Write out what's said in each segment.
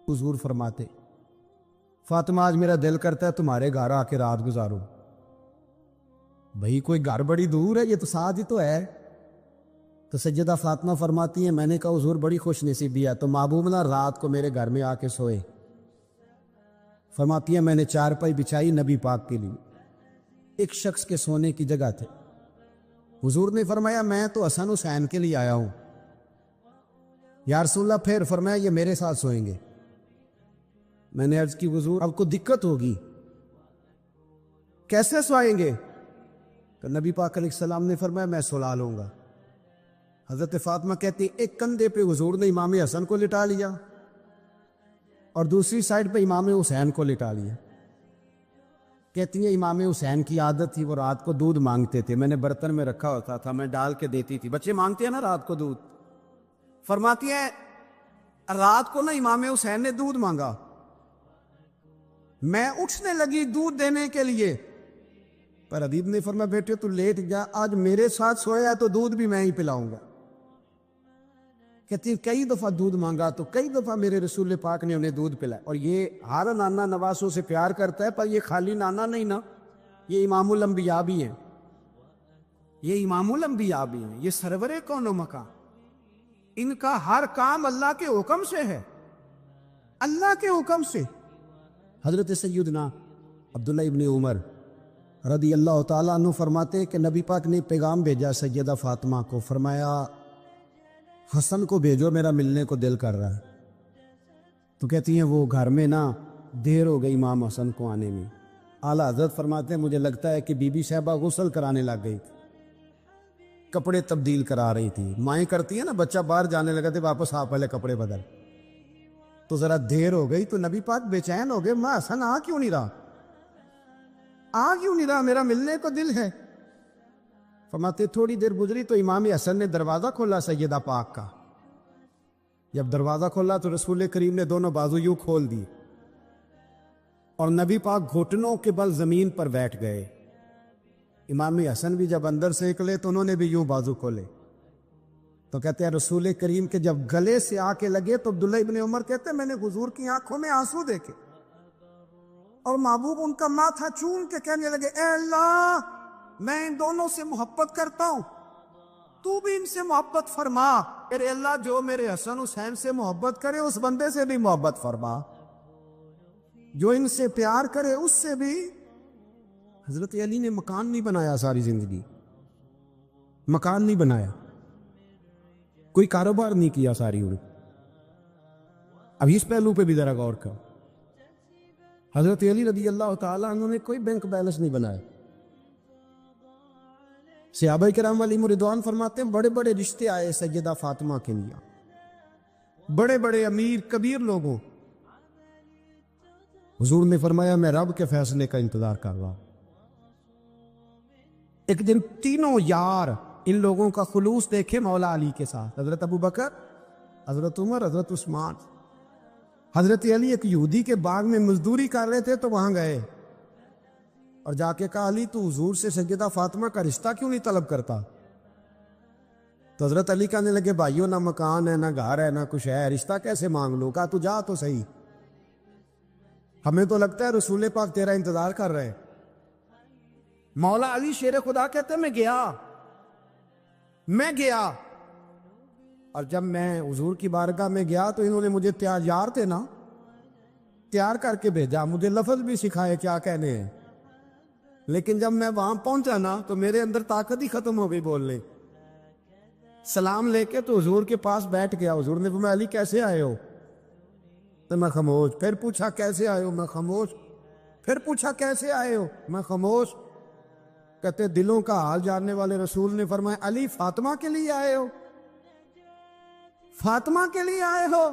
حضور فرماتے فاطمہ آج میرا دل کرتا ہے تمہارے گھر آ کے رات گزاروں. بھئی کوئی گھر بڑی دور ہے، یہ تو ساتھ ہی تو ہے. تو سیدہ فاطمہ فرماتی ہیں میں نے کہا حضور بڑی خوش نصیبی ہے تو محبوب نا رات کو میرے گھر میں آ کے سوئے. فرماتی ہیں میں نے چارپائی بچھائی نبی پاک کے لیے، ایک شخص کے سونے کی جگہ تھے. حضور نے فرمایا میں تو حسن حسین کے لیے آیا ہوں. یا رسول اللہ، پھر فرمایا یہ میرے ساتھ سوئیں گے. میں نے عرض کی حضور اب کو دقت ہوگی، کیسے سوائیں گے؟ تو نبی پاک علیہ السلام نے فرمایا میں سلا لوں گا. حضرت فاطمہ کہتی ایک کندھے پہ حضور نے امام حسن کو لٹا لیا اور دوسری سائڈ پہ امام حسین کو لٹا لیا. کہتی ہیں امام حسین کی عادت تھی وہ رات کو دودھ مانگتے تھے، میں نے برتن میں رکھا ہوتا تھا، میں ڈال کے دیتی تھی. بچے مانگتے ہیں نا رات کو دودھ. فرماتی ہیں رات کو نا امام حسین نے دودھ مانگا، میں اٹھنے لگی دودھ دینے کے لیے، پر حبیب نے فرمایا بیٹے تو لیٹ جا، آج میرے ساتھ سویا ہے تو دودھ بھی میں ہی پلاؤں گا. کہتی ہیں کئی دفعہ دودھ مانگا تو کئی دفعہ میرے رسول پاک نے انہیں دودھ پلایا. اور یہ ہر نانا نواسوں سے پیار کرتا ہے، پر یہ خالی نانا نہیں نا، یہ امام الانبیاء بھی ہیں، یہ امام الانبیاء بھی ہیں، یہ سرور کون و مکان. ان کا ہر کام اللہ کے حکم سے ہے، اللہ کے حکم سے. حضرت سیدنا عبداللہ ابن عمر رضی اللہ تعالیٰ عنہ فرماتے ہیں کہ نبی پاک نے پیغام بھیجا سیدہ فاطمہ کو، فرمایا حسن کو بھیجو میرا ملنے کو دل کر رہا ہے. تو کہتی ہیں وہ گھر میں نا دیر ہو گئی امام حسن کو آنے میں. اعلیٰ حضرت فرماتے ہیں مجھے لگتا ہے کہ بی بی صاحبہ غسل کرانے لگ گئی تھی، کپڑے تبدیل کرا رہی تھی. مائیں کرتی ہیں نا بچہ باہر جانے لگا تھے واپس آ پہلے کپڑے بدل، تو ذرا دیر ہو گئی تو نبی پاک بے چین ہو گئے، ماں حسن آ کیوں نہیں رہا، آ کیوں نہیں رہا، میرا ملنے کو دل ہے. فرماتے تھوڑی دیر گزری تو امام حسن نے دروازہ کھولا سیدہ پاک کا. جب دروازہ کھولا تو رسول کریم نے دونوں بازو یوں کھول دی اور نبی پاک گھٹنوں کے بل زمین پر بیٹھ گئے. امام حسن بھی جب اندر سے نکلے تو انہوں نے بھی یوں بازو کھولے. تو کہتے ہیں رسول کریم کے جب گلے سے آ کے لگے تو عبداللہ ابن عمر کہتے ہیں میں نے حضور کی آنکھوں میں آنسو دیکھے اور محبوب ان کا ماتھا چوم کے کہنے لگے اے اللہ میں ان دونوں سے محبت کرتا ہوں، تو بھی ان سے محبت فرما. اے اللہ جو میرے حسن حسین سے محبت کرے اس بندے سے بھی محبت فرما، جو ان سے پیار کرے اس سے بھی. حضرت علی نے مکان نہیں بنایا ساری زندگی، مکان نہیں بنایا، کوئی کاروبار نہیں کیا ساری عمر. اب اس پہلو پہ بھی ذرا غور کرو. حضرت علی رضی اللہ تعالیٰ عنہ نے کوئی بینک بیلنس نہیں بنایا. صحابہ کرام علیہم رضوان فرماتے ہیں بڑے بڑے رشتے آئے سیدہ فاطمہ کے لیے، بڑے بڑے امیر کبیر لوگوں. حضور نے فرمایا میں رب کے فیصلے کا انتظار کر رہا ہوں. ایک دن تینوں یار ان لوگوں کا خلوص دیکھے مولا علی کے ساتھ، حضرت ابو بکر، حضرت عمر، حضرت عثمان. حضرت علی ایک یہودی کے باغ میں مزدوری کر رہے تھے تو وہاں گئے اور جا کے کہا علی تو حضور سے سیدہ فاطمہ کا رشتہ کیوں نہیں طلب کرتا؟ تو حضرت علی کہنے لگے بھائیوں نہ مکان ہے نہ گھر ہے نہ کچھ ہے، رشتہ کیسے مانگ لوں؟ کہا تو جا تو صحیح، ہمیں تو لگتا ہے رسول پاک تیرا انتظار کر رہے. مولا علی شیر خدا کہتے ہیں میں گیا اور جب میں حضور کی بارگاہ میں گیا تو انہوں نے مجھے یار تھے نا تیار کر کے بھیجا، مجھے لفظ بھی سکھائے کیا کہنے ہیں، لیکن جب میں وہاں پہنچا نا تو میرے اندر طاقت ہی ختم ہو گئی بولنے. سلام لے کے تو حضور کے پاس بیٹھ گیا. حضور نے فرمایا علی کیسے آئے ہو؟ تو میں خاموش. پھر پوچھا کیسے آئے ہو؟ میں خاموش. پھر پوچھا کیسے آئے ہو؟ میں خاموش. کہتے دلوں کا حال جاننے والے رسول نے فرمایا علی فاطمہ کے لیے آئے ہو؟ فاطمہ کے لیے آئے ہو؟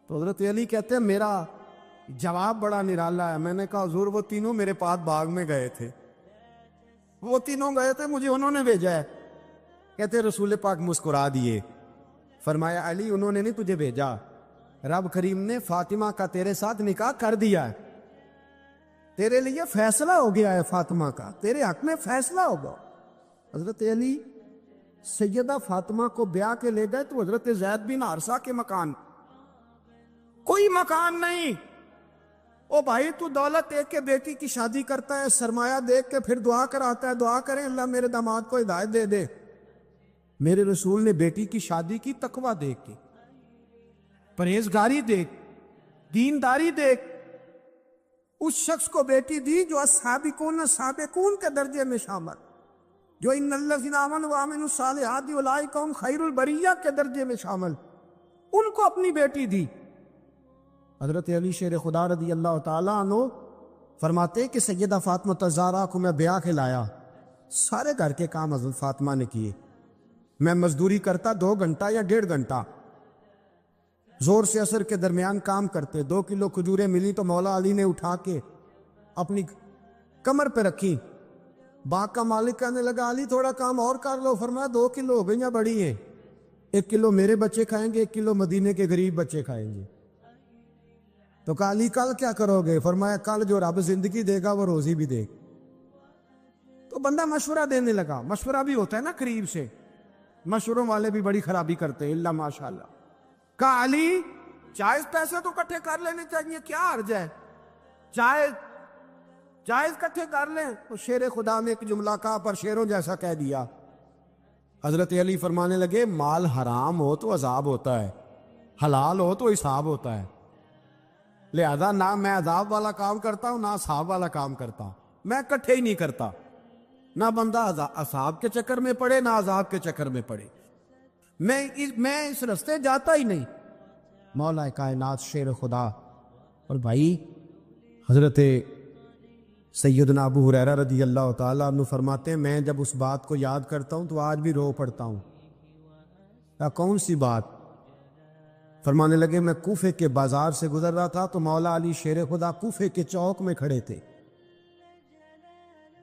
تو حضرت علی کہتے ہیں میرا جواب بڑا نرالا ہے. میں نے کہا حضور وہ تینوں میرے پاس باغ میں گئے تھے، وہ تینوں گئے تھے مجھے انہوں نے بھیجا ہے. کہتے رسول پاک مسکرا دیے، فرمایا علی انہوں نے نہیں تجھے بھیجا، رب کریم نے فاطمہ کا تیرے ساتھ نکاح کر دیا ہے، تیرے لیے فیصلہ ہو گیا ہے، فاطمہ کا تیرے حق میں فیصلہ ہوگا. حضرت علی سیدہ فاطمہ کو بیاہ کے لے گئے تو حضرت زید بن حارثہ کے مکان مکان نہیں. او بھائی تو دولت دیکھ کے بیٹی کی شادی کرتا ہے, سرمایہ دیکھ کے پھر دعا کراتا ہے, دعا کریں اللہ میرے داماد کو ہدایت دے دے. میرے رسول نے بیٹی کی شادی کی تقوی دیکھ کے, پرہیزگاری دیکھ, دینداری دیکھ, اس شخص کو بیٹی دی جو السابقون سابقون کے درجے میں شامل, جو ان الذین آمنوا وعملوا الصالحات اولئک هم خیر البریہ کے درجے میں شامل, ان کو اپنی بیٹی دی. حضرت علی شیر خدا رضی اللہ تعالیٰ عنہ فرماتے کہ سیدہ فاطمہ الزہرا کو میں بیاہ کے لایا, سارے گھر کے کام حضرت فاطمہ نے کیے. میں مزدوری کرتا 2 گھنٹہ یا 1.5 گھنٹہ, زور سے عصر کے درمیان کام کرتے. 2 کلو کھجوریں ملی تو مولا علی نے اٹھا کے اپنی کمر پہ رکھی. باغ کا مالک کہنے لگا علی تھوڑا کام اور کر لو. فرمایا 2 کلو ہو گئی ہیں, بڑی ہیں, 1 کلو میرے بچے کھائیں گے, 1 کلو مدینے کے غریب بچے کھائیں گے. تو کہا علی کل کیا کرو گے؟ فرمایا کل جو رب زندگی دے گا وہ روزی بھی دے گا. تو بندہ مشورہ دینے لگا. مشورہ بھی ہوتا ہے نا قریب سے, مشوروں والے بھی بڑی خرابی کرتے ہیں اللہ ماشاء اللہ. کہا علی جائز پیسے تو اکٹھے کر لینے چاہیے, کیا حرج ہے, جائز اکٹھے کر لیں. تو شیر خدا نے ایک جملہ کہا پر شیروں جیسا کہہ دیا. حضرت علی فرمانے لگے مال حرام ہو تو عذاب ہوتا ہے, حلال ہو تو حساب ہوتا ہے. لہذا نہ میں عذاب والا کام کرتا ہوں نہ حساب والا کام کرتا ہوں, میں اکٹھے ہی نہیں کرتا. نہ بندہ عذاب کے چکر میں پڑے نہ عذاب کے چکر میں پڑے. میں اس رستے جاتا ہی نہیں. مولا کائنات شیر خدا. اور بھائی حضرت سیدنا ابو ہریرہ رضی اللہ تعالیٰ عنہ فرماتے ہیں میں جب اس بات کو یاد کرتا ہوں تو آج بھی رو پڑتا ہوں. کون سی بات؟ فرمانے لگے میں کوفے کے بازار سے گزر رہا تھا تو مولا علی شیر خدا کوفے کے چوک میں کھڑے تھے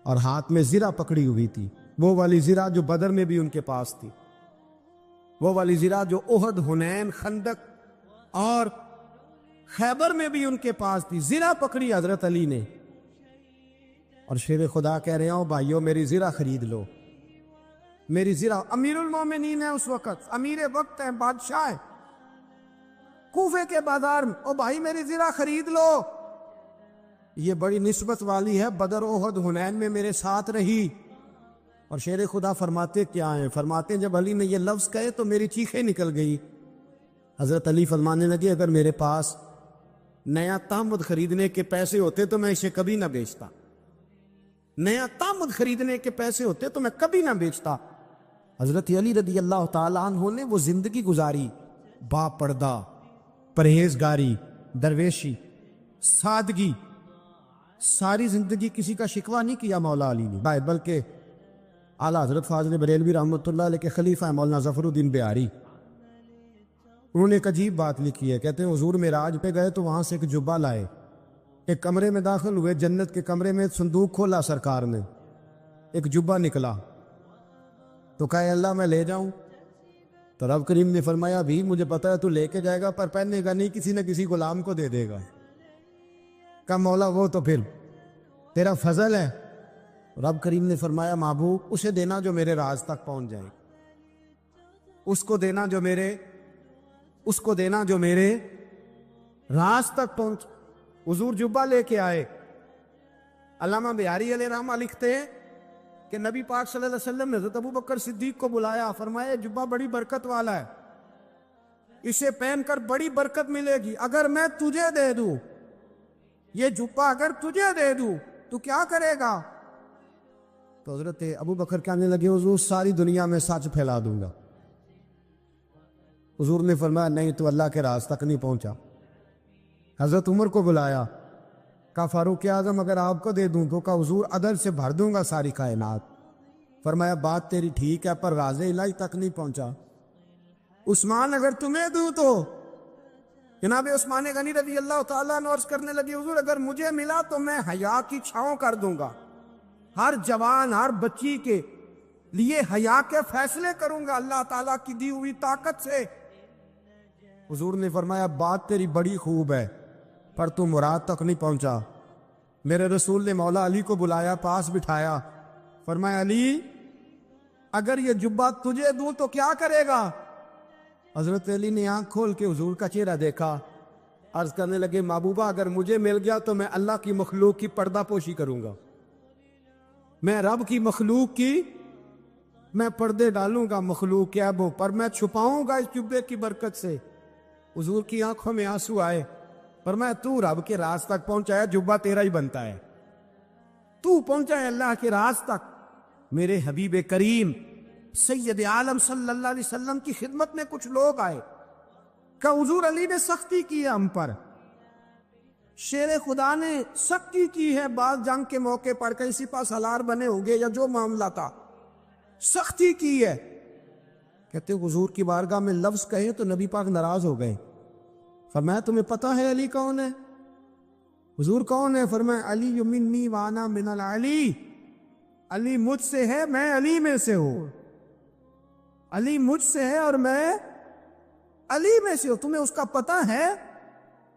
اور ہاتھ میں زرہ پکڑی ہوئی تھی, وہ والی زرہ جو بدر میں بھی ان کے پاس تھی, وہ والی زرہ جو احد, حنین, خندق اور خیبر میں بھی ان کے پاس تھی. زرہ پکڑی حضرت علی نے اور شیر خدا کہہ رہے ہوں بھائیو میری زرہ خرید لو. میری زرہ, امیر المومنین ہے اس وقت, امیر وقت ہے, بادشاہ ہے, کوفے کے بازار میں, او بھائی میری زرہ خرید لو. یہ بڑی نسبت والی ہے, بدر احد حنین میں میرے ساتھ رہی. اور شیر خدا فرماتے کیا ہیں؟ فرماتے جب علی نے یہ لفظ کہے تو میری چیخیں نکل گئی. حضرت علی فرمانے لگے اگر میرے پاس نیا تامد خریدنے کے پیسے ہوتے تو میں اسے کبھی نہ بیچتا. نیا تامد خریدنے کے پیسے ہوتے تو میں کبھی نہ بیچتا. حضرت علی رضی اللہ تعالیٰ عنہ نے وہ زندگی گزاری, با پردہ, پرہیزگاری, درویشی, سادگی, ساری زندگی کسی کا شکوہ نہیں کیا مولا علی نے, بلکہ اعلیٰ حضرت فاضل بریلوی رحمۃ اللہ علیہ کے خلیفہ مولانا ظفر الدین بہاری, انہوں نے ایک عجیب بات لکھی ہے. کہتے ہیں حضور معراج پہ گئے تو وہاں سے ایک جبہ لائے, ایک کمرے میں داخل ہوئے, جنت کے کمرے میں صندوق کھولا سرکار نے, ایک جبہ نکلا تو کہا اللہ میں لے جاؤں. تو رب کریم نے فرمایا بھی مجھے پتا ہے تو لے کے جائے گا پر پہننے گا نہیں, کسی نہ کسی غلام کو دے دے گا. کہا مولا وہ تو پھر تیرا فضل ہے. رب کریم نے فرمایا محبوب اسے دینا جو میرے راز تک پہنچ جائے, اس کو دینا جو میرے راز تک پہنچ. حضور جبہ لے کے آئے. علامہ بہاری علیہ رحمہ لکھتے ہیں کہ نبی پاک صلی اللہ علیہ وسلم نے حضرت ابو بکر صدیق کو بلایا, فرمایا جبہ بڑی برکت والا ہے, اسے پہن کر بڑی برکت ملے گی. اگر میں تجھے دے دوں, یہ جبہ اگر تجھے دے دوں تو کیا کرے گا؟ تو حضرت ابو بکر کہنے لگے حضور ساری دنیا میں سچ پھیلا دوں گا. حضور نے فرمایا نہیں تو اللہ کے راز تک نہیں پہنچا. حضرت عمر کو بلایا, کہا فاروق اعظم اگر آپ کو دے دوں تو کہا حضور عدل سے بھر دوں گا ساری کائنات. فرمایا بات تیری ٹھیک ہے پر راز الہی تک نہیں پہنچا. عثمان اگر تمہیں دوں تو جناب عثمان غنی رضی اللہ تعالیٰ عنہ عرض کرنے لگے حضور اگر مجھے ملا تو میں حیا کی چھاؤں کر دوں گا, ہر جوان ہر بچی کے لیے حیا کے فیصلے کروں گا اللہ تعالیٰ کی دی ہوئی طاقت سے. حضور نے فرمایا بات تیری بڑی خوب ہے پر تو مراد تک نہیں پہنچا. میرے رسول نے مولا علی کو بلایا, پاس بٹھایا, فرمایا علی اگر یہ جبہ تجھے دوں تو کیا کرے گا؟ حضرت علی نے آنکھ کھول کے حضور کا چہرہ دیکھا, عرض کرنے لگے محبوبہ اگر مجھے مل گیا تو میں اللہ کی مخلوق کی پردہ پوشی کروں گا، میں رب کی مخلوق کی میں پردے ڈالوں گا مخلوق کے عیبوں پر، میں چھپاؤں گا اس جبے کی برکت سے۔ حضور کی آنکھوں میں آنسو آئے، فرمایا تو رب کے راز تک پہنچا ہے، جبہ تیرا ہی بنتا ہے، تو پہنچا ہے اللہ کے راز تک۔ میرے حبیب کریم سید عالم صلی اللہ علیہ وسلم کی خدمت میں کچھ لوگ آئے کہ حضور علی نے سختی کی ہے ہم پر، شیر خدا نے سختی کی ہے، بعض جنگ کے موقع پر کہیں سپہ سالار بنے ہوں گے یا جو معاملہ تھا، سختی کی ہے۔ کہتے حضور کی بارگاہ میں لفظ کہے تو نبی پاک ناراض ہو گئے۔ فرمایا تمہیں پتہ ہے علی کون ہے؟ حضور کون ہے؟ فرمایا علی منی وانا من العلی، علی مجھ سے ہے، میں علی میں سے ہوں، علی مجھ سے ہے اور میں علی میں سے ہوں، تمہیں اس کا پتہ ہے؟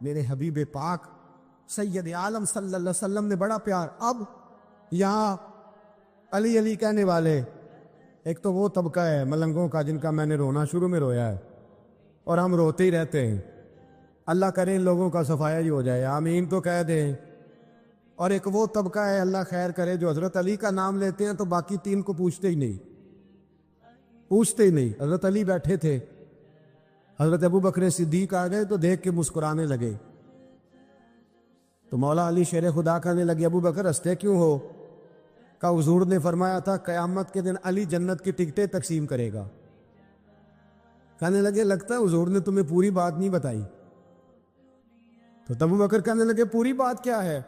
میرے حبیب پاک سید عالم صلی اللہ علیہ وسلم نے بڑا پیار۔ اب یہاں علی علی کہنے والے ایک تو وہ طبقہ ہے ملنگوں کا جن کا میں نے رونا شروع میں رویا ہے اور ہم روتے ہی رہتے ہیں، اللہ کرے ان لوگوں کا صفایا ہی ہو جائے، آمین تو کہہ دیں۔ اور ایک وہ طبقہ ہے اللہ خیر کرے جو حضرت علی کا نام لیتے ہیں تو باقی تین کو پوچھتے ہی نہیں، پوچھتے ہی نہیں۔ حضرت علی بیٹھے تھے، حضرت ابو بکر صدیق آ گئے تو دیکھ کے مسکرانے لگے، تو مولا علی شیر خدا کہنے لگے ابو بکر ہنستے کیوں ہو؟ کہ حضور نے فرمایا تھا قیامت کے دن علی جنت کی ٹکٹیں تقسیم کرے گا۔ کہنے لگے لگتا ہے حضور نے تمہیں پوری بات نہیں بتائی۔ تو ابو بکر کہنے لگے پوری بات کیا ہے؟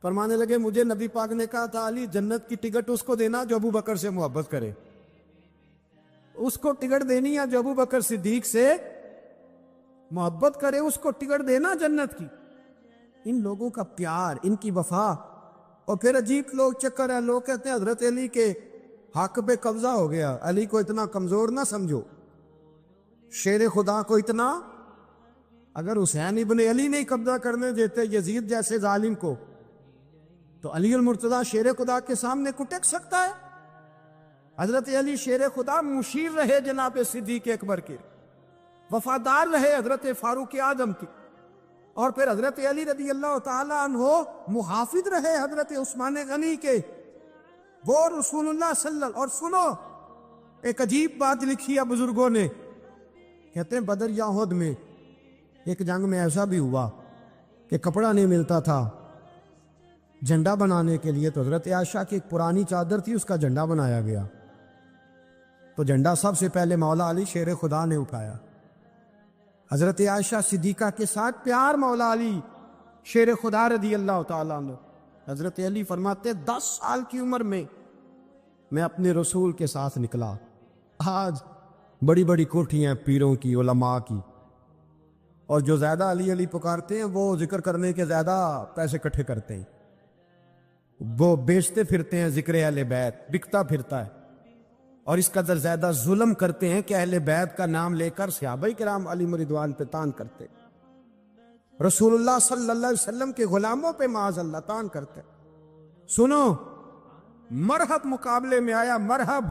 فرمانے لگے مجھے نبی پاک نے کہا تھا علی جنت کی ٹکٹ اس کو دینا جو ابو بکر سے محبت کرے، اس کو ٹکٹ دینی ہے جو ابو بکر صدیق سے محبت کرے، اس کو ٹکٹ دینا جنت کی۔ ان لوگوں کا پیار، ان کی وفا۔ اور پھر عجیب لوگ چکر ہے، لوگ کہتے ہیں حضرت علی کے حق پہ قبضہ ہو گیا، علی کو اتنا کمزور نہ سمجھو، شیر خدا کو اتنا، اگر حسین ابن علی نہیں قبضہ کرنے دیتے یزید جیسے ظالم کو تو علی المرتضیٰ شیر خدا کے سامنے کو ٹک سکتا ہے؟ حضرت علی شیر خدا مشیر رہے جناب صدیق اکبر کے، وفادار رہے حضرت فاروق اعظم کی، اور پھر حضرت علی رضی اللہ تعالی عنہ محافظ رہے حضرت عثمان غنی کے، وہ رسول اللہ صلی اللہ علیہ وسلم۔ اور سنو ایک عجیب بات لکھی ہے بزرگوں نے، کہتے ہیں بدر یا احد میں ایک جنگ میں ایسا بھی ہوا کہ کپڑا نہیں ملتا تھا جھنڈا بنانے کے لیے، تو حضرت عائشہ کی ایک پرانی چادر تھی، اس کا جھنڈا بنایا گیا، تو جھنڈا سب سے پہلے مولا علی شیر خدا نے اٹھایا۔ حضرت عائشہ صدیقہ کے ساتھ پیار مولا علی شیر خدا رضی اللہ تعالیٰ عنہ۔ حضرت علی فرماتے 10 سال کی عمر میں میں اپنے رسول کے ساتھ نکلا۔ آج بڑی بڑی کوٹھیاں پیروں کی، علماء کی، اور جو زیادہ علی علی پکارتے ہیں وہ ذکر کرنے کے زیادہ پیسے اکٹھے کرتے ہیں، وہ بیچتے پھرتے ہیں ذکر اہل بیت، بکتا پھرتا ہے، اور اس قدر زیادہ ظلم کرتے ہیں کہ اہل بیت کا نام لے کر صحابہ کرام علی رضوان پہ تان کرتے، رسول اللہ صلی اللہ علیہ وسلم کے غلاموں پہ معاذ اللہ تان کرتے۔ سنو مرحب مقابلے میں آیا، مرحب۔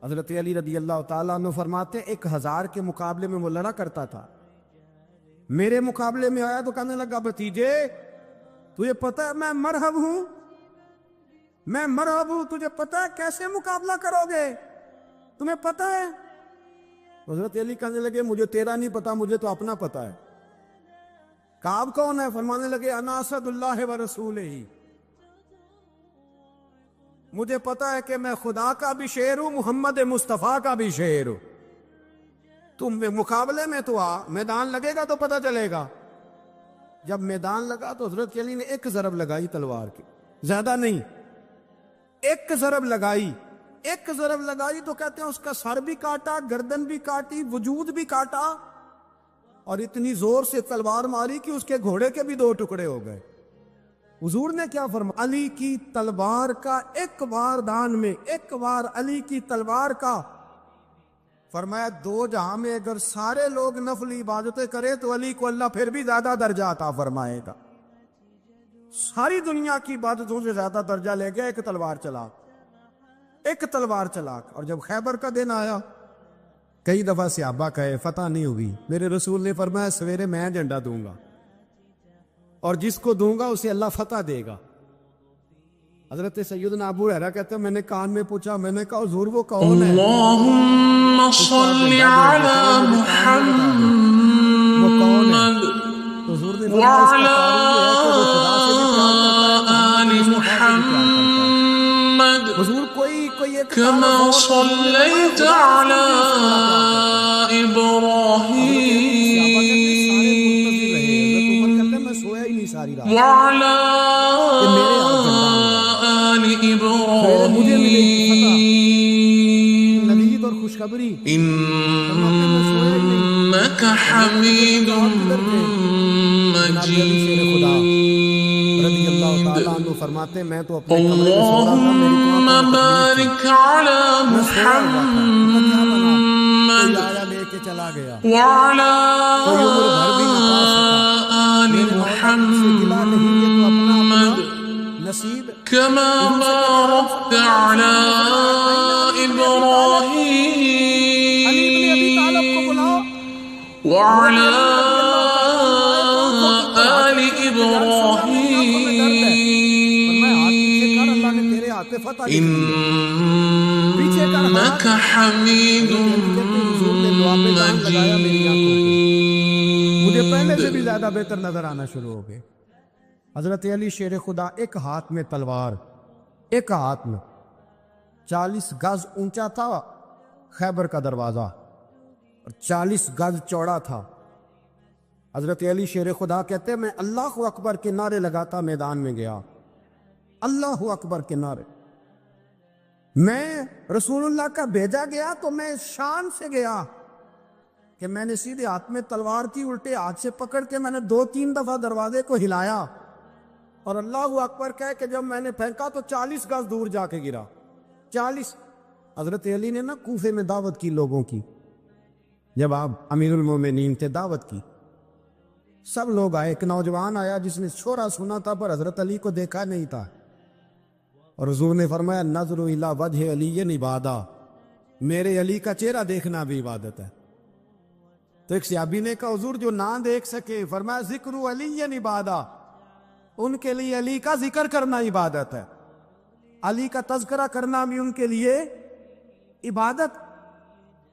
حضرت علی رضی اللہ تعالیٰ عنہ فرماتے 1000 کے مقابلے میں وہ لڑا کرتا تھا، میرے مقابلے میں آیا تو کہنے لگا بھتیجے تجھے پتہ ہے میں مرحب ہوں، میں مرحب ہوں، تجھے پتہ ہے کیسے مقابلہ کرو گے، تمہیں پتہ ہے؟ حضرت علی کہنے لگے مجھے تیرا نہیں پتا، مجھے تو اپنا پتا ہے۔ کعب کون ہے؟ فرمانے لگے انا اسد اللہ و رسول ہی، مجھے پتا ہے کہ میں خدا کا بھی شعر ہوں، محمد مصطفیٰ کا بھی شعر ہوں، تم مقابلے میں تو آ، میدان لگے گا تو پتہ چلے گا۔ جب میدان لگا تو حضرت علی نے ایک ضرب لگائی تلوار کی، زیادہ نہیں، ایک ضرب لگائی، ایک ضرب لگائی تو کہتے ہیں اس کا سر بھی کاٹا، گردن بھی کاٹی، وجود بھی کاٹا، اور اتنی زور سے تلوار ماری کہ اس کے گھوڑے کے بھی 2 ٹکڑے ہو گئے۔ حضور نے کیا فرمایا؟ علی کی تلوار کا ایک وار دان میں، ایک وار علی کی تلوار کا، فرمایا 2 جہاں میں اگر سارے لوگ نفلی عبادتیں کرے تو علی کو اللہ پھر بھی زیادہ درجہ عطا فرمائے گا، ساری دنیا کی عبادتوں سے زیادہ درجہ لے گیا ایک تلوار چلا، ایک تلوار چلا۔ اور جب خیبر کا دن آیا کئی دفعہ صحابہ کہے فتح نہیں ہوئی، میرے رسول نے فرمایا سویرے میں جھنڈا دوں گا اور جس کو دوں گا اسے اللہ فتح دے گا۔ حضرت سیدنا ابو ہریرہ کہتے ہیں میں نے کان میں پوچھا، میں نے کہا حضور وہ کون ہے؟ اللہم صل علی محمد حضور نے فرمایا اس کا تعارف یہ ہے کہ وہ خدا سے بھی پیار کرتا ہے، وعلی آل محمد حضور کوئی ایک كما صليت على إبراهيم وعلى آل إبراهيم إنك حميد مجيد فرماتے میں تو اللهم بارك على محمد وعلى آل محمد كما باركت على إبراهيم وعلى آل إبراهيم إنك حميد مجيد۔ مجھے پہلے سے بھی زیادہ بہتر نظر آنا شروع ہو گئے۔ حضرت علی شیر خدا، ایک ہاتھ میں تلوار، ایک ہاتھ میں 40 گز اونچا تھا خیبر کا دروازہ اور 40 گز چوڑا تھا۔ حضرت علی شیر خدا کہتے ہیں میں اللہ اکبر کے نعرے لگاتا میدان میں گیا، اللہ اکبر کے نعرے۔ میں رسول اللہ کا بھیجا گیا تو میں شان سے گیا کہ میں نے سیدھے ہاتھ میں تلوار تھی، الٹے ہاتھ سے پکڑ کے میں نے 2-3 دفعہ دروازے کو ہلایا اور اللہ اکبر کہہ کہ جب میں نے پھینکا تو 40 گز دور جا کے گرا۔ 40۔ حضرت علی نے نا کوفے میں دعوت کی لوگوں کی، جب آپ امیر المومنین تھے دعوت کی، سب لوگ آئے۔ ایک نوجوان آیا جس نے چھوڑا سنا تھا پر حضرت علی کو دیکھا نہیں تھا، اور حضور نے فرمایا نظر الی وجہ علی عبادہ، میرے علی کا چہرہ دیکھنا بھی عبادت ہے۔ تو ایک صحابی نے کہا حضور جو نہ دیکھ سکے، فرمایا ذکر علی عبادہ، ان کے لیے علی کا ذکر کرنا عبادت ہے، علی کا تذکرہ کرنا بھی ان کے لیے عبادت۔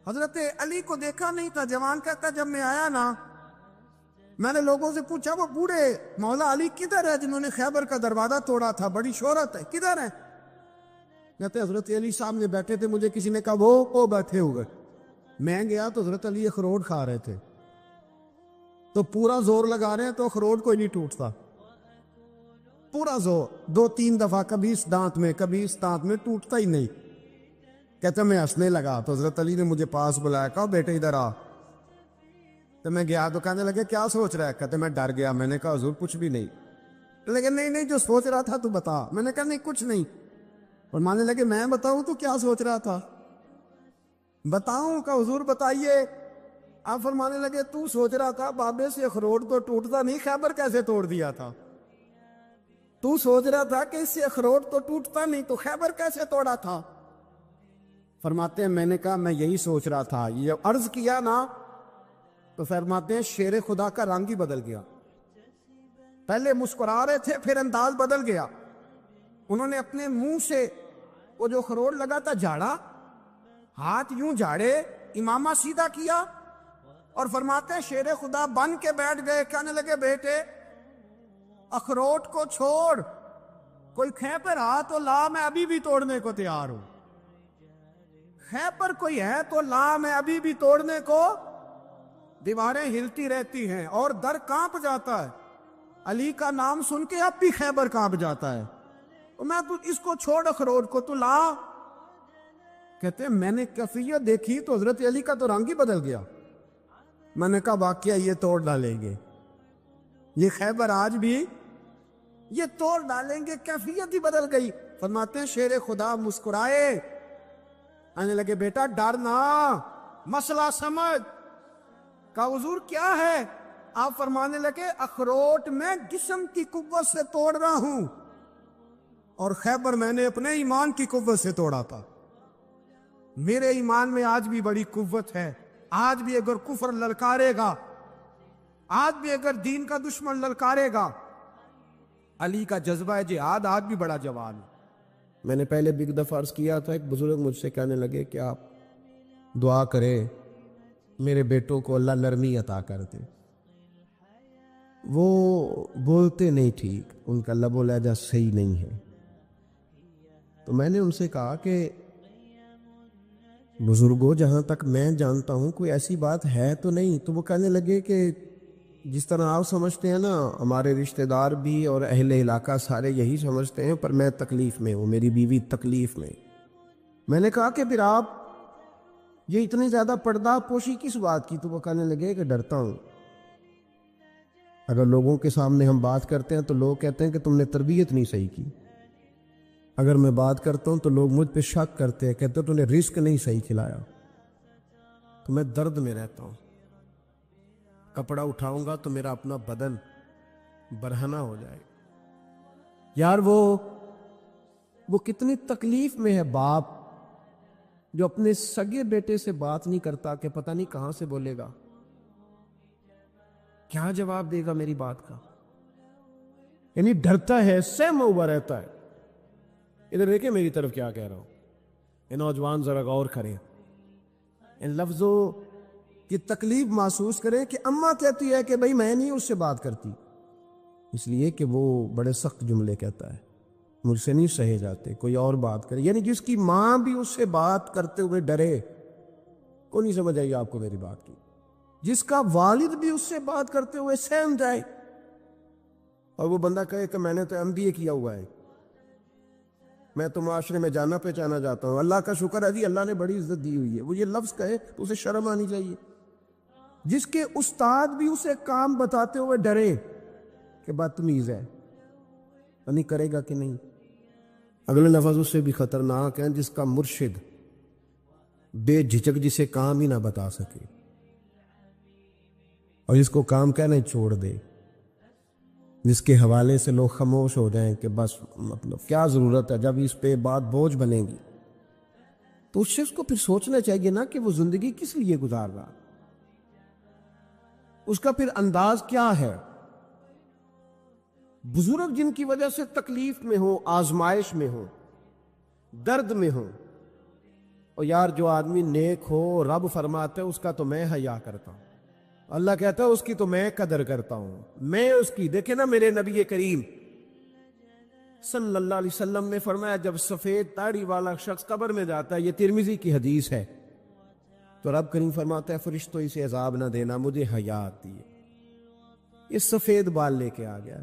حضرت علی کو دیکھا نہیں تھا۔ جوان کہتا جب میں آیا نا میں نے لوگوں سے پوچھا وہ بوڑھے مولا علی کدھر ہے جنہوں نے خیبر کا دروازہ توڑا تھا، بڑی شہرت ہے، کدھر ہے؟ کہتے حضرت علی سامنے بیٹھے تھے، مجھے کسی نے کہا وہ بیٹھے ہوئے۔ میں گیا تو حضرت علی اخروٹ کھا رہے تھے، تو پورا زور لگا رہے ہیں تو اخروٹ کوئی نہیں ٹوٹتا، پورا زور 2-3 دفعہ، کبھی اس دانت میں کبھی اس دانت میں، ٹوٹتا ہی نہیں۔ کہتے میں ہنسنے لگا تو حضرت علی نے مجھے پاس بلایا، کہا بیٹے ادھر آ۔ تو میں گیا تو کہنے لگے کیا سوچ رہا ہے؟ کہتے میں ڈر گیا۔ میں نے کہا حضور کچھ بھی نہیں۔ لیکن نہیں جو سوچ رہا تھا تو بتا۔ میں نے کہا نہیں کچھ نہیں۔ اور ماننے لگے میں بتاؤں تو کیا سوچ رہا تھا؟ بتاؤں؟ کہ حضور بتائیے۔ آپ فرمانے لگے تو سوچ رہا تھا بابے سے اخروٹ تو ٹوٹتا نہیں، خیبر کیسے توڑ دیا تھا؟ تو سوچ رہا تھا کہ اس سے اخروٹ تو ٹوٹتا نہیں تو خیبر کیسے توڑا تھا؟ فرماتے ہیں میں نے کہا میں یہی سوچ رہا تھا۔ یہ عرض کیا نا تو فرماتے ہیں شیر خدا کا رنگ ہی بدل گیا، پہلے مسکرا رہے تھے پھر انداز بدل گیا۔ انہوں نے اپنے منہ سے وہ جو اخروٹ لگا تھا جھاڑا، ہاتھ یوں جھاڑے، امامہ سیدھا کیا اور فرماتے ہیں شیر خدا بن کے بیٹھ گئے۔ کہنے لگے بیٹے اخروٹ کو چھوڑ، کوئی خیبر آ تو لا، میں ابھی بھی توڑنے کو تیار ہوں۔ خیبر کوئی ہے تو لا، میں ابھی بھی توڑنے کو۔ دیواریں ہلتی رہتی ہیں اور در کانپ جاتا ہے، علی کا نام سن کے اب بھی خیبر کانپ جاتا ہے۔ میں تو اس کو چھوڑ اخروٹ کو تو لا۔ کہتے ہیں میں نے کیفیت دیکھی تو حضرت علی کا تو رنگ ہی بدل گیا۔ میں نے کہا واقعہ یہ توڑ ڈالیں گے، یہ خیبر آج بھی یہ توڑ ڈالیں گے، کیفیت ہی بدل گئی۔ فرماتے ہیں شیر خدا مسکرائے، آنے لگے بیٹا ڈر نہ، مسئلہ سمجھ۔ کہا حضور کیا ہے؟ آپ فرمانے لگے اخروٹ میں جسم کی قوت سے توڑ رہا ہوں اور خیبر میں نے اپنے ایمان کی قوت سے توڑا تھا۔ میرے ایمان میں آج بھی بڑی قوت ہے. آج بھی اگر کفر للکارے گا، آج بھی اگر دین کا دشمن للکارے گا، علی کا جذبہ جہاد آج بھی بڑا جوان ہے. میں نے پہلے بھی ایک دفعہ عرض کیا تھا، ایک بزرگ مجھ سے کہنے لگے کہ آپ دعا کریں میرے بیٹوں کو اللہ نرمی عطا کر دے. وہ بولتے نہیں ٹھیک، ان کا لب و لہجہ صحیح نہیں ہے. تو میں نے ان سے کہا کہ بزرگوں جہاں تک میں جانتا ہوں کوئی ایسی بات ہے تو نہیں. تو وہ کہنے لگے کہ جس طرح آپ سمجھتے ہیں نا، ہمارے رشتہ دار بھی اور اہل علاقہ سارے یہی سمجھتے ہیں، پر میں تکلیف میں ہوں، میری بیوی تکلیف میں. میں نے کہا کہ پھر آپ یہ اتنی زیادہ پردہ پوشی کس بات کی؟ تو وہ کہنے لگے کہ ڈرتا ہوں. اگر لوگوں کے سامنے ہم بات کرتے ہیں تو لوگ کہتے ہیں کہ تم نے تربیت نہیں صحیح کی. اگر میں بات کرتا ہوں تو لوگ مجھ پہ شک کرتے ہیں، کہتے ہیں تو نے رزق نہیں صحیح کھلایا. تو میں درد میں رہتا ہوں. کپڑا اٹھاؤں گا تو میرا اپنا بدن برہنہ ہو جائے. یار وہ کتنی تکلیف میں ہے باپ جو اپنے سگے بیٹے سے بات نہیں کرتا کہ پتہ نہیں کہاں سے بولے گا، کیا جواب دے گا میری بات کا. یعنی ڈرتا ہے، سہما ہوا رہتا ہے. ادھر دیکھیں میری طرف کیا کہہ رہا ہوں. یہ نوجوان ذرا غور کریں، ان لفظوں کی تکلیف محسوس کریں کہ اماں کہتی ہے کہ بھائی میں نہیں اس سے بات کرتی، اس لیے کہ وہ بڑے سخت جملے کہتا ہے، مجھ سے نہیں سہے جاتے، کوئی اور بات کرے. یعنی جس کی ماں بھی اس سے بات کرتے ہوئے ڈرے. کو نہیں سمجھ آئی آپ کو میری بات کی؟ جس کا والد بھی اس سے بات کرتے ہوئے سہم جائے، اور وہ بندہ کہے کہ میں نے تو MBA کیا ہوا ہے، میں تو معاشرے میں جانا پہچانا جاتا ہوں، اللہ کا شکر ہے جی اللہ نے بڑی عزت دی ہوئی ہے. وہ یہ لفظ کہے تو اسے شرم آنی چاہیے. جس کے استاد بھی اسے کام بتاتے ہوئے ڈرے کہ بدتمیز ہے، نہیں کرے گا کہ نہیں. اگلے لفظ اس سے بھی خطرناک ہیں، جس کا مرشد بے جھجک جسے کام ہی نہ بتا سکے اور جس کو کام کہنا چھوڑ دے، جس کے حوالے سے لوگ خاموش ہو جائیں کہ بس مطلب کیا ضرورت ہے، جب اس پہ بات بوجھ بنے گی. تو اس شخص کو پھر سوچنا چاہیے نا کہ وہ زندگی کس لیے گزار رہا، اس کا پھر انداز کیا ہے. بزرگ جن کی وجہ سے تکلیف میں ہو، آزمائش میں ہو، درد میں ہو. اور یار جو آدمی نیک ہو، رب فرماتا ہے اس کا تو میں حیا کرتا ہوں، اللہ کہتا ہے اس کی تو میں قدر کرتا ہوں، میں اس کی. دیکھیں نا میرے نبی کریم صلی اللہ علیہ وسلم نے فرمایا جب سفید داڑھی والا شخص قبر میں جاتا ہے، یہ ترمذی کی حدیث ہے، تو رب کریم فرماتا ہے فرشتوں اسے عذاب نہ دینا، مجھے حیا آتی ہے. یہ سفید بال لے کے آ گیا.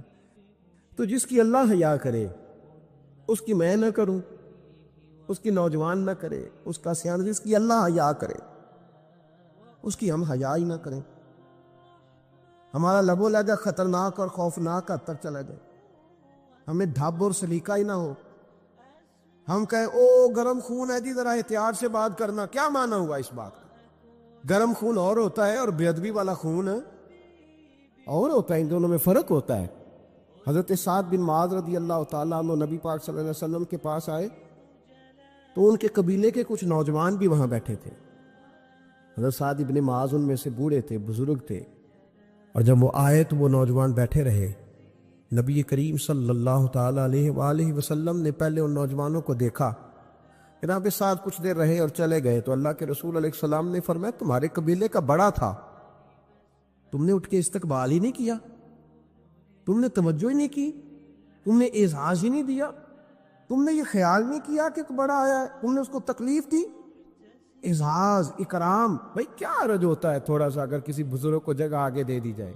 تو جس کی اللہ حیا کرے اس کی میں نہ کروں، اس کی نوجوان نہ کرے، اس کا سیان، جس کی اللہ حیا کرے اس کی ہم حیا ہی نہ کریں. ہمارا لب و لہجہ خطرناک اور خوفناک حد تک چلا جائے، ہمیں ڈھب اور سلیقہ ہی نہ ہو. ہم کہیں او گرم خون ہے جی ذرا احتیاط سے بات کرنا. کیا معنی ہوا اس بات کا؟ گرم خون اور ہوتا ہے اور بے ادبی والا خون اور ہوتا ہے، ان دونوں میں فرق ہوتا ہے. حضرت سعد بن معاذ رضی اللہ تعالیٰ عنہ نبی پاک صلی اللہ علیہ وسلم کے پاس آئے تو ان کے قبیلے کے کچھ نوجوان بھی وہاں بیٹھے تھے. حضرت سعد بن معاذ ان میں سے بوڑھے تھے، بزرگ تھے، اور جب وہ آئے تو وہ نوجوان بیٹھے رہے. نبی کریم صلی اللہ تعالیٰ علیہ وآلہ وسلم نے پہلے ان نوجوانوں کو دیکھا، جناب کے ساتھ کچھ دیر رہے اور چلے گئے. تو اللہ کے رسول علیہ السلام نے فرمایا تمہارے قبیلے کا بڑا تھا، تم نے اٹھ کے استقبال ہی نہیں کیا، تم نے توجہ ہی نہیں کی، تم نے اعزاز ہی نہیں دیا، تم نے یہ خیال نہیں کیا کہ بڑا آیا ہے، تم نے اس کو تکلیف دی. اعزاز، اکرام، بھائی کیا حرج ہوتا ہے تھوڑا سا اگر کسی بزرگ کو جگہ آگے دے دی جائے؟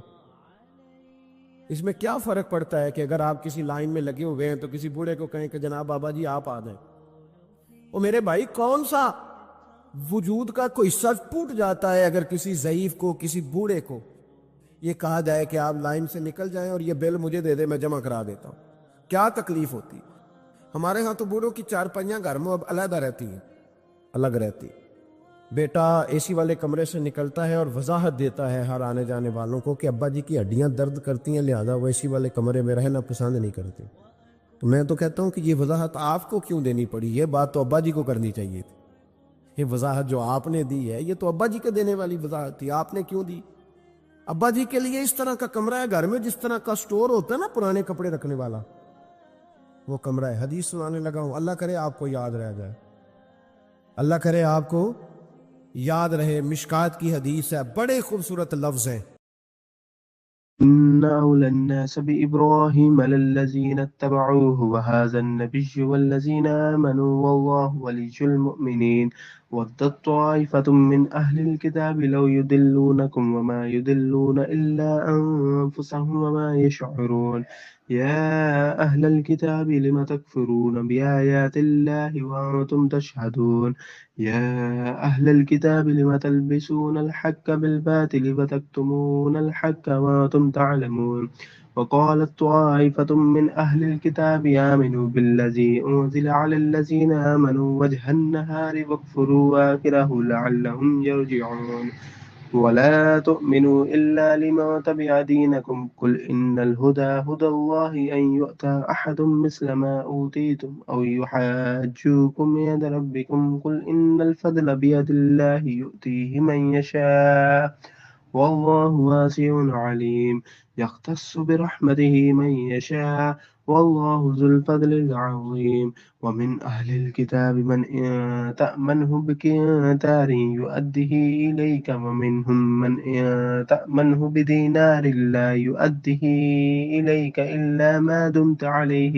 اس میں کیا فرق پڑتا ہے کہ اگر آپ کسی لائن میں لگے ہوئے ہیں تو کسی بوڑھے کو کہیں کہ جناب بابا جی آپ آ جائیں. وہ میرے بھائی کون سا وجود کا کوئی حصہ ٹوٹ جاتا ہے اگر کسی ضعیف کو، کسی بوڑھے کو یہ کہا جائے کہ آپ لائن سے نکل جائیں اور یہ بل مجھے دے دے میں جمع کرا دیتا ہوں؟ کیا تکلیف ہوتی؟ ہمارے ہاں تو بوڑھوں کی چارپائیاں گھر میں اب علیحدہ رہتی ہیں، الگ رہتی. بیٹا اے سی والے کمرے سے نکلتا ہے اور وضاحت دیتا ہے ہر آنے جانے والوں کو کہ ابا جی کی ہڈیاں درد کرتی ہیں لہذا وہ اے سی والے کمرے میں رہنا پسند نہیں کرتے. تو میں تو کہتا ہوں کہ یہ وضاحت آپ کو کیوں دینی پڑی؟ یہ بات تو ابا جی کو کرنی چاہیے تھی. یہ وضاحت جو آپ نے دی ہے یہ تو ابا جی کے دینے والی وضاحت تھی، آپ نے کیوں دی؟ ابا جی کے لیے اس طرح کا کمرہ ہے گھر میں جس طرح کا سٹور ہوتا ہے نا پرانے کپڑے رکھنے والا، وہ کمرہ ہے۔ حدیث سنانے لگا ہوں، اللہ کرے آپ کو یاد رہ جائے، اللہ کرے آپ کو یاد رہے۔ مشکات کی حدیث ہے، بڑے خوبصورت لفظ ہیں۔ إن أولى الناس بإبراهيم للذين اتبعوه وهذا النبي والذين آمنوا والله ولي المؤمنين ودت طائفة من أهل الكتاب لو يضلونكم وما يضلون إلا أنفسهم وما يشعرون يا أهل الكتاب لم تكفرون بآيات الله وأنتم تشهدون يا أهل الكتاب لم تلبسون الحق بالباطل وتكتمون الحق وأنتم تعلمون وقالت طائفة من أهل الكتاب آمنوا بالذي أنزل على الذين آمنوا وجه النهار واكفروا آخره لعلهم يرجعون ولا تؤمنوا إلا لمن تبع دينكم قل إن الهدى هدى الله أن يؤتى أحد مثل ما أوتيتم أو يحاجوكم عند ربكم قل إن الفضل بيد الله يؤتيه من يشاء والله واسع عليم يختص برحمته من يشاء والله ذو الفضل العظيم ومن أهل الكتاب من إن تأمنه بقنطار يؤده إليك ومنهم من إن تأمنه بدينار لا يؤده إليك إلا ما دمت عليه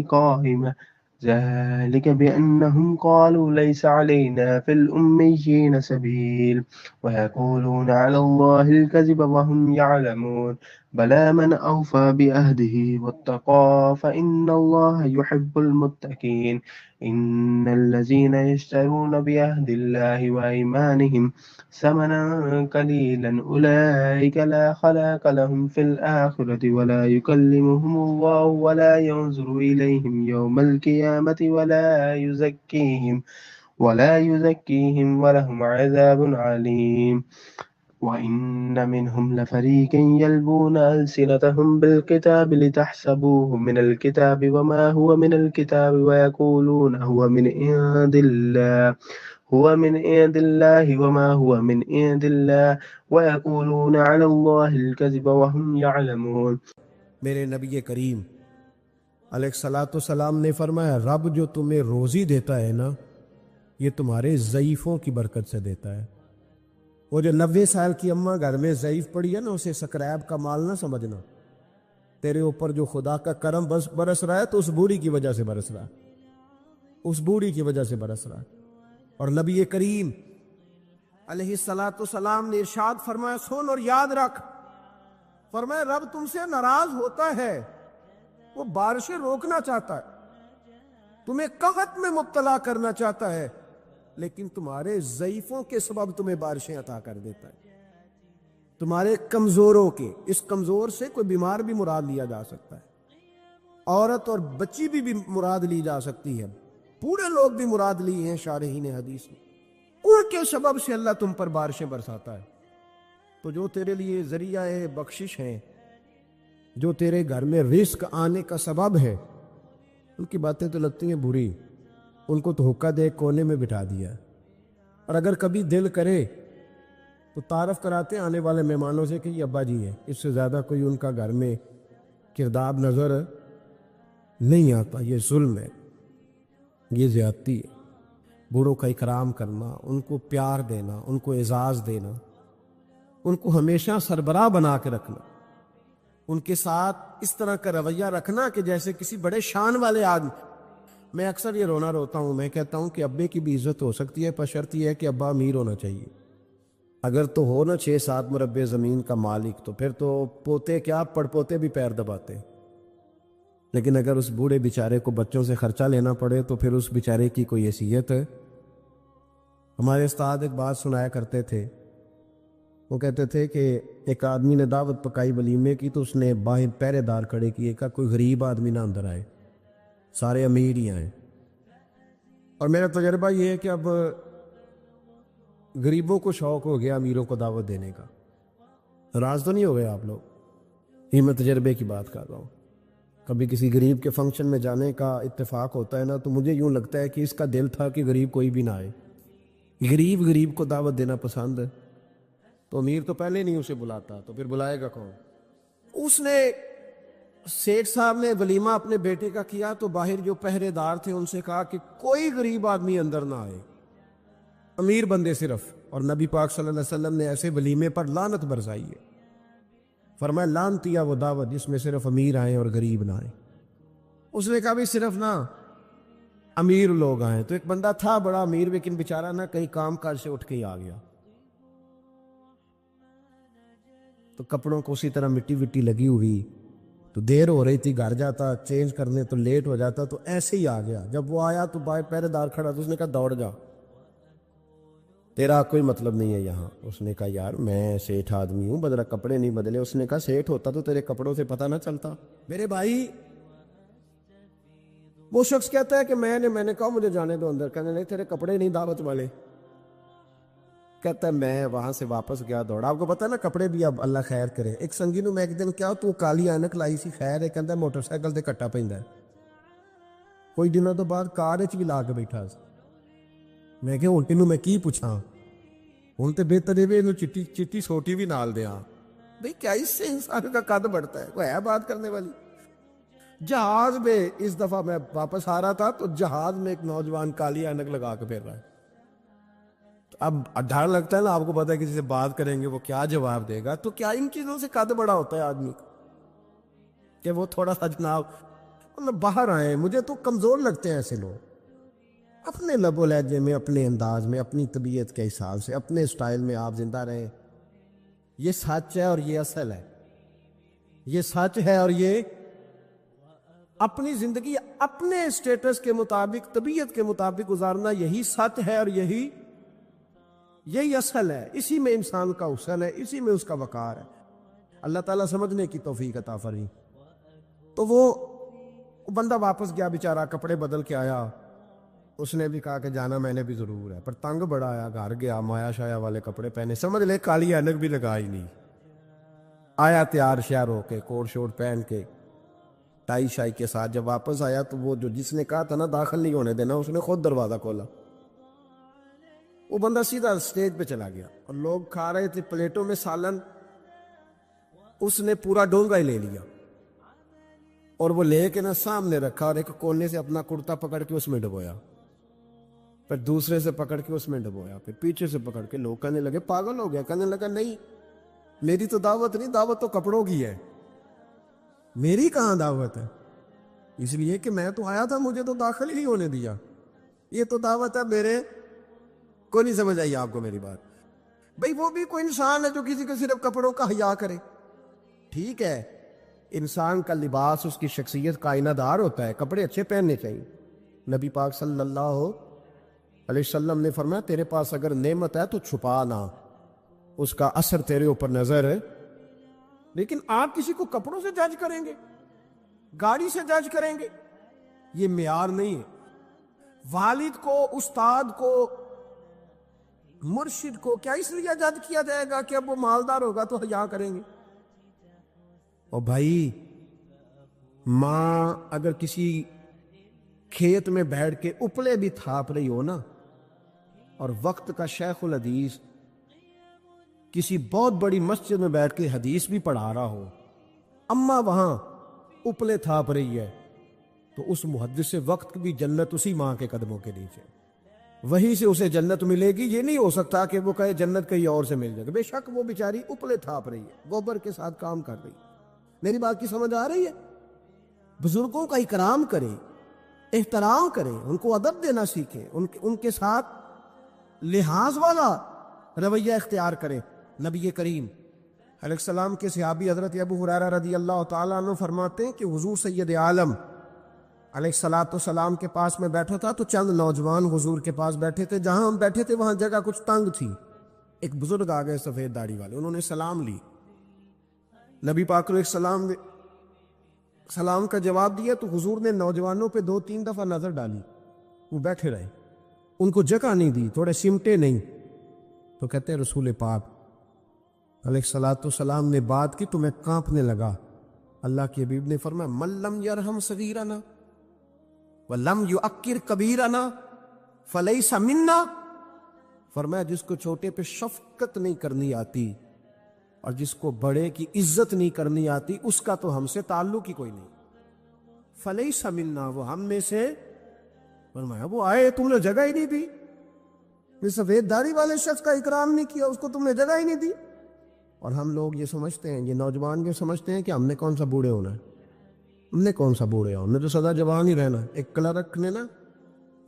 قائمة ذلك بأنهم قالوا ليس علينا في الأميين سبيل ويقولون على الله الكذب وهم يعلمون بلى من أوفى بعهده واتقى فإن الله يحب المتقين إن الذين يشترون بعهد الله وأيمانهم ثمنا قليلا أولئك لا خلاق لهم في الآخرة ولا يكلمهم الله ولا ينظر إليهم يوم القيامة ولا يزكيهم ولهم عذاب عليم وإن منهم لفريقا يلبون ألسنتهم بالكتاب لتحسبوه من الكتاب وما هو من الكتاب ويقولون هو من عند الله وما هو من عند الله ويقولون على الله الكذب وهم يعلمون۔ میرے نبی کریم علیہ الصلاۃ والسلام نے فرمایا رب جو تمہیں روزی دیتا ہے نا یہ تمہارے ضعیفوں کی برکت سے دیتا ہے۔ وہ جو 90 سال کی اماں گھر میں ضعیف پڑی ہے نا اسے سکریب کا مال نہ سمجھنا، تیرے اوپر جو خدا کا کرم برس رہا ہے تو اس بوڑھی کی وجہ سے برس رہا ہے، اس بوڑھی کی وجہ سے برس رہا ہے۔ اور نبی کریم علیہ الصلاۃ والسلام نے ارشاد فرمایا سن اور یاد رکھ، فرمایا رب تم سے ناراض ہوتا ہے، وہ بارشیں روکنا چاہتا ہے، تمہیں قحط میں مبتلا کرنا چاہتا ہے، لیکن تمہارے ضعیفوں کے سبب تمہیں بارشیں عطا کر دیتا ہے، تمہارے کمزوروں کے۔ اس کمزور سے کوئی بیمار بھی مراد لیا جا سکتا ہے، عورت اور بچی بھی مراد لی جا سکتی ہے، پورے لوگ بھی مراد لیے ہیں شارحین حدیث میں، ان کے سبب سے اللہ تم پر بارشیں برساتا ہے۔ تو جو تیرے لیے ذریعہ بخشش ہیں، جو تیرے گھر میں رزق آنے کا سبب ہے، ان کی باتیں تو لگتی ہیں بری، ان کو تو حکا دے کونے میں بٹھا دیا، اور اگر کبھی دل کرے تو تعارف کراتے آنے والے مہمانوں سے کہ یہ ابا جی ہے، اس سے زیادہ کوئی ان کا گھر میں کردار نظر نہیں آتا۔ یہ ظلم ہے، یہ زیادتی ہے۔ بوڑھوں کا اکرام کرنا، ان کو پیار دینا، ان کو اعزاز دینا، ان کو ہمیشہ سربراہ بنا کے رکھنا، ان کے ساتھ اس طرح کا رویہ رکھنا کہ جیسے کسی بڑے شان والے آدمی۔ میں اکثر یہ روتا ہوں، میں کہتا ہوں کہ ابے کی بھی عزت ہو سکتی ہے، پر شرط یہ ہے کہ ابا امیر ہونا چاہیے۔ اگر تو ہو نا 6-7 مربع زمین کا مالک تو پھر تو پوتے کیا پڑ پوتے بھی پیر دباتے، لیکن اگر اس بوڑھے بیچارے کو بچوں سے خرچہ لینا پڑے تو پھر اس بیچارے کی کوئی حیثیت ہے؟ ہمارے استاد ایک بات سنایا کرتے تھے، وہ کہتے تھے کہ ایک آدمی نے دعوت پکائی ولیمے کی تو اس نے باہر پہرے دار کھڑے کیے، کہا کوئی غریب آدمی نہ اندر آئے، سارے امیر ہی آئیں۔ اور میرا تجربہ یہ ہے کہ اب غریبوں کو شوق ہو گیا امیروں کو دعوت دینے کا۔ ناراض تو نہیں ہو گئے آپ لوگ؟ یہ میں تجربے کی بات کر رہا ہوں۔ کبھی کسی غریب کے فنکشن میں جانے کا اتفاق ہوتا ہے نا، تو مجھے یوں لگتا ہے کہ اس کا دل تھا کہ غریب کوئی بھی نہ آئے، غریب کو دعوت دینا پسند ہے، تو امیر تو پہلے نہیں اسے بلاتا، تو پھر بلائے گا کون؟ اس نے سیٹھ صاحب نے ولیمہ اپنے بیٹے کا کیا تو باہر جو پہرے دار تھے ان سے کہا کہ کوئی غریب آدمی اندر نہ آئے، امیر بندے صرف۔ اور نبی پاک صلی اللہ علیہ وسلم نے ایسے ولیمے پر لعنت برسائی ہے، فرمایا لعنتیا وہ دعوت جس میں صرف امیر آئیں اور غریب نہ آئیں۔ اس نے کہا بھی صرف نہ امیر لوگ آئیں، تو ایک بندہ تھا بڑا امیر لیکن بیچارہ نہ کہیں کام کاج سے اٹھ کے ہی آ گیا، تو کپڑوں کو اسی طرح مٹی وٹی لگی ہوئی، تو دیر ہو رہی تھی، گھر جاتا چینج کرنے تو لیٹ ہو جاتا، تو ایسے ہی آ گیا۔ جب وہ آیا تو باہر پہرے دار کھڑا تو اس نے کہا دوڑ جا، تیرا کوئی مطلب نہیں ہے یہاں۔ اس نے کہا یار میں سیٹھ آدمی ہوں، بدلا کپڑے نہیں بدلے۔ اس نے کہا سیٹھ ہوتا تو تیرے کپڑوں سے پتہ نہ چلتا میرے بھائی۔ وہ شخص کہتا ہے کہ میں نے کہا مجھے جانے دو اندر، کہنے نہیں تیرے کپڑے نہیں دعوت والے۔ کہتا ہے میں وہاں سے واپس گیا دوڑا۔ آپ کو پتا نا کپڑے بھی اب اللہ خیر کرے۔ ایک سنگی نو میں ایک دن کیا تو کالی اینک لائی سی، خیر ہے کہندا موٹر سائیکل تے کٹا پیندا ہے، کوئی دنوں تو بعد کار وچ بھی لا کے بیٹھا سی۔ میں کہ ہن تینوں میں کی پوچھاں، ہن تے بہتر ہے اینو چٹی سوٹی بھی نال دیاں بھئی، کیا اس سے انسان کا قد بڑھتا ہے؟ کوئی ہے بات کرنے والی؟ جہاز میں اس دفعہ میں واپس آ رہا تھا تو جہاز میں ایک نوجوان کالی اینک لگا کے پھر رہا ہے۔ اب ڈر لگتا ہے نا، آپ کو پتا ہے کسی سے بات کریں گے وہ کیا جواب دے گا، تو کیا ان چیزوں سے قد بڑا ہوتا ہے آدمی کا کہ وہ تھوڑا سا جناب مطلب باہر آئے۔ مجھے تو کمزور لگتے ہیں ایسے لوگ، اپنے لب و لہجے میں، اپنے انداز میں، اپنی طبیعت کے حساب سے، اپنے سٹائل میں آپ زندہ رہیں۔ یہ سچ ہے اور یہ اصل ہے، یہ سچ ہے اور یہ اپنی زندگی اپنے اسٹیٹس کے مطابق، طبیعت کے مطابق گزارنا، یہی سچ ہے اور یہی اصل ہے۔ اسی میں انسان کا حسن ہے، اسی میں اس کا وقار ہے۔ اللہ تعالیٰ سمجھنے کی توفیق عطا فرمائے۔ تو وہ بندہ واپس گیا بیچارہ، کپڑے بدل کے آیا۔ اس نے بھی کہا کہ جانا میں نے بھی ضرور ہے، پر تنگ بڑا آیا، گھر گیا مایا شایا والے کپڑے پہنے، سمجھ لے کالی اینک بھی لگا ہی نہیں، آیا تیار شیار ہو کے، کوٹ شوٹ پہن کے، ٹائی شائی کے ساتھ۔ جب واپس آیا تو وہ جو جس نے کہا تھا نا داخل نہیں ہونے دینا، اس نے خود دروازہ کھولا۔ وہ بندہ سیدھا اسٹیج پہ چلا گیا اور لوگ کھا رہے تھے پلیٹوں میں سالن، اس نے پورا ڈونگا ہی لے لیا اور وہ لے کے نا سامنے رکھا، اور ایک کونے سے اپنا کرتا پکڑ کے اس میں ڈبویا، پھر دوسرے سے پکڑ کے اس میں ڈبویا، پھر پیچھے سے پکڑ کے۔ لوگ کہنے لگے پاگل ہو گیا، کہنے لگا نہیں میری تو دعوت نہیں، دعوت تو کپڑوں کی ہے، میری کہاں دعوت ہے؟ اس لیے کہ میں تو آیا تھا، مجھے تو داخل ہی نہیں ہونے دیا، یہ تو دعوت ہے میرے کو۔ نہیں سمجھ آئی آپ کو میری بات؟ بھئی وہ بھی کوئی انسان ہے جو کسی کو صرف کپڑوں کا حیا کرے، ٹھیک ہے، انسان کا لباس اس کی شخصیت کا آئینہ دار ہوتا ہے، کپڑے اچھے پہننے چاہیے۔ نبی پاک صلی اللہ علیہ وسلم نے فرمایا تیرے پاس اگر نعمت ہے تو چھپا نہ، اس کا اثر تیرے اوپر نظر ہے۔ لیکن آپ کسی کو کپڑوں سے جج کریں گے، گاڑی سے جج کریں گے، یہ معیار نہیں ہے۔ والد کو، استاد کو، مرشد کو کیا اس لیے جج کیا جائے گا کہ اب وہ مالدار ہوگا تو حیا کریں گے؟ اور بھائی ماں اگر کسی کھیت میں بیٹھ کے اپلے بھی تھاپ رہی ہو نا، اور وقت کا شیخ الحدیث کسی بہت بڑی مسجد میں بیٹھ کے حدیث بھی پڑھا رہا ہو، اماں وہاں اپلے تھاپ رہی ہے، تو اس محدث سے وقت بھی جنت اسی ماں کے قدموں کے نیچے، وہیں سے اسے جنت ملے گی۔ یہ نہیں ہو سکتا کہ وہ کہے جنت کہیں اور سے مل جائے گا، بے شک وہ بیچاری اپلے تھاپ رہی ہے، گوبر کے ساتھ کام کر رہی ہے۔ میری بات کی سمجھ آ رہی ہے؟ بزرگوں کا اکرام کریں، احترام کریں، ان کو ادب دینا سیکھیں، ان کے ساتھ لحاظ والا رویہ اختیار کریں۔ نبی کریم علیہ السلام کے صحابی حضرت ابو ہریرہ رضی اللہ تعالیٰ عنہ فرماتے ہیں کہ حضور سید عالم علیہ السلام کے پاس میں بیٹھا تھا تو چند نوجوان حضور کے پاس بیٹھے تھے، جہاں ہم بیٹھے تھے وہاں جگہ کچھ تنگ تھی۔ ایک بزرگ آ گئے سفید داڑھی والے، انہوں نے سلام لی، نبی پاک علیہ السلام نے سلام کا جواب دیا تو حضور نے نوجوانوں پہ 2-3 دفعہ نظر ڈالی، وہ بیٹھے رہے، ان کو جگہ نہیں دی، تھوڑے سمٹے نہیں۔ تو کہتے ہیں رسول پاک علیہ السلام نے بات کی تو میں کانپنے لگا، اللہ کے حبیب نے فرمایا من لم یرحم صغیرنا ولم یؤکر کبیرنا فلیس منا، فرمایا جس کو چھوٹے پہ شفقت نہیں کرنی آتی اور جس کو بڑے کی عزت نہیں کرنی آتی اس کا تو ہم سے تعلق ہی کوئی نہیں، فلیس منا، وہ ہم میں سے، فرمایا وہ آئے تم نے جگہ ہی نہیں دی، یہ سفید داڑھی والے شخص کا اکرام نہیں کیا، اس کو تم نے جگہ ہی نہیں دی۔ اور ہم لوگ یہ سمجھتے ہیں، یہ نوجوان یہ سمجھتے ہیں کہ ہم نے کون سا بوڑھے ہونا ہے، ہم نے کون سا بوڑھے ہونا، ہم نے تو سدا جوان ہی رہنا۔ ایک کلرک نے نا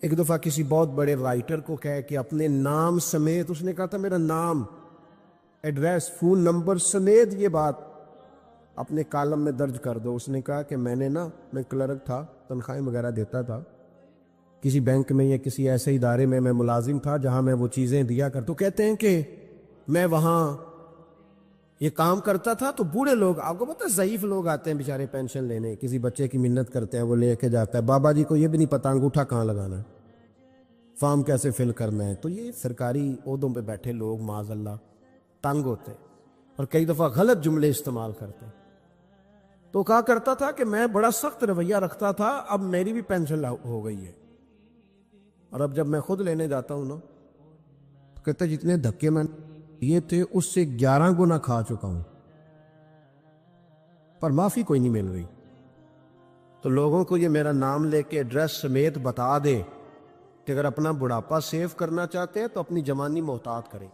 ایک دفعہ کسی بہت بڑے رائٹر کو کہہ کہ اپنے نام سمیت، اس نے کہا تھا میرا نام، ایڈریس، فون نمبر سمیت یہ بات اپنے کالم میں درج کر دو۔ اس نے کہا کہ میں کلرک تھا، تنخواہیں وغیرہ دیتا تھا کسی بینک میں یا کسی ایسے ادارے میں ملازم تھا جہاں میں وہ چیزیں دیا کرتا، تو کہتے ہیں کہ میں وہاں یہ کام کرتا تھا تو بوڑھے لوگ، آپ کو پتہ ہے ضعیف لوگ آتے ہیں بیچارے پینشن لینے، کسی بچے کی منت کرتے ہیں، وہ لے کے جاتا ہے، بابا جی کو یہ بھی نہیں پتہ انگوٹھا کہاں لگانا ہے، فارم کیسے فل کرنا ہے۔ تو یہ سرکاری عہدوں پہ بیٹھے لوگ معاذ اللہ تنگ ہوتے ہیں اور کئی دفعہ غلط جملے استعمال کرتے ہیں۔ تو کہا کرتا تھا کہ میں بڑا سخت رویہ رکھتا تھا، اب میری بھی پینشن ہو گئی ہے، اور اب جب میں خود لینے جاتا ہوں نا تو کہتا ہے جتنے دھکے میں یہ تھے اس سے 11 گنا کھا چکا ہوں، پر معافی کوئی نہیں مل رہی۔ تو لوگوں کو یہ میرا نام لے کے ایڈریس سمیت بتا دے کہ اگر اپنا بڑھاپا سیو کرنا چاہتے ہیں تو اپنی جوانی محتاط کریں۔